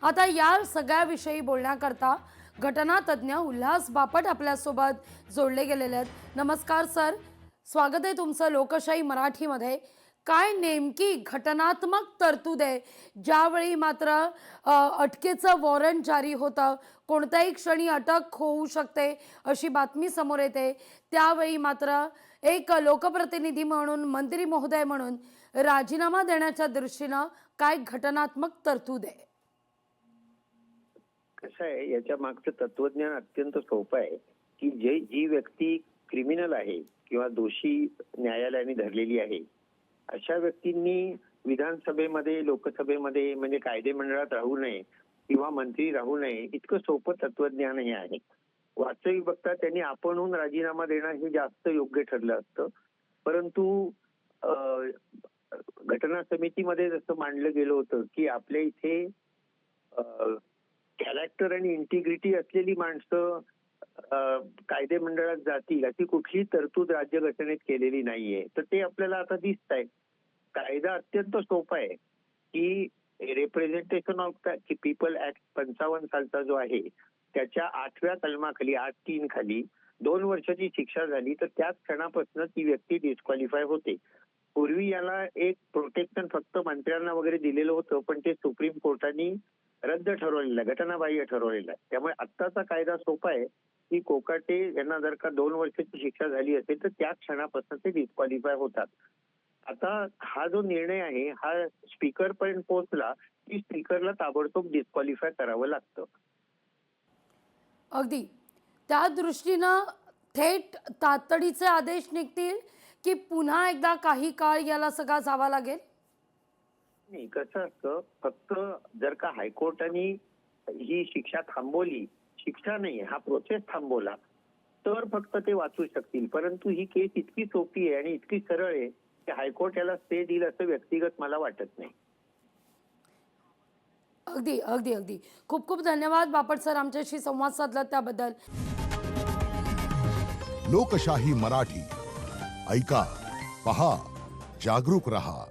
आता या सगळ्याविषयी बोलण्याकरता घटनातज्ञ उल्हास बापट आपल्यासोबत जोडले गेलेले आहेत। नमस्कार सर, स्वागत आहे तुमचं लोकशाही मराठीमध्ये। काय नेमकी घटनात्मक तरतूद आहे ज्यावेळी मात्र अटकेचं वॉरंट जारी होतं, कोणत्याही क्षणी अटक होऊ शकते अशी बातमी समोर येते, त्यावेळी मात्र एक लोकप्रतिनिधी म्हणून, मंत्री महोदय म्हणून राजीनामा देण्याच्या दृष्टीनं काय घटनात्मक तरतूद आहे? कसं आहे, याच्या मागचं तत्वज्ञान अत्यंत सोपं आहे की जी व्यक्ती क्रिमिनल आहे किंवा दोषी न्यायालयाने धरलेली आहे, अशा व्यक्तींनी विधानसभेमध्ये, लोकसभेमध्ये म्हणजे कायदेमंडळात राहू नये किंवा मंत्री राहू नये, इतकं सोपं तत्वज्ञान हे आहे। वास्तविक बघता त्यांनी आपणहून राजीनामा देणं हे जास्त योग्य ठरलं असतं, परंतु घटना समितीमध्ये जसं मांडलं गेलं होतं की आपल्या इथे कॅरेक्टर आणि इंटिग्रिटी असलेली माणसं कायदे मंडळात जातील अशी कुठली तरतूद राज्यघटनेत केलेली नाहीये, तर ते आपल्याला आता दिसत आहे। कायदा अत्यंत सोपा आहे की representation of the people act 55 सालचा जो आहे त्याच्या 8व्या कलमाखाली 8(3) खाली 2 वर्षाची शिक्षा झाली तर त्याच क्षणापासून ती व्यक्ती डिस्क्वालिफाय होते। पूर्वी याला एक प्रोटेक्शन फक्त मंत्र्यांना वगैरे दिलेलं होतं, पण ते सुप्रीम कोर्टाने रद्द ठरवलेलं आहे, घटनाबाह्य ठरवलेलं आहे। त्यामुळे आत्ताचा कायदा सोपा आहे की कोकाटे यांना जर का 2 वर्षाची शिक्षा झाली असेल तर त्या क्षणापासून ते डिस्क्वालिफाय होतात। आता हा जो निर्णय आहे हा स्पीकर पर्यंत पोहोचला की स्पीकरला ताबडतोब डिस्क्वालिफाय करावं लागतं। अगदी त्या दृष्टीनं थेट तातडीचे आदेश निघतील की पुन्हा एकदा काही काळ याला सगळा जावा लागेल? नाही, कसं असतं, फक्त जर का हायकोर्टाने ही शिक्षा थांबवली, शिक्षा नाही हा प्रोसेस थांबवला, तर फक्त ते वाचू शकतील। परंतु ही केस इतकी सोपी आहे आणि इतकी सरळ आहे की हायकोर्ट याला स्टे देईल असं व्यक्तिगत मला वाटत नाही। अगदी अगदी अगदी खूप खूप धन्यवाद बापट सर, आमच्याशी संवाद साधला त्याबद्दल। लोकशाही मराठी ऐका, पहा, जागरूक रहा।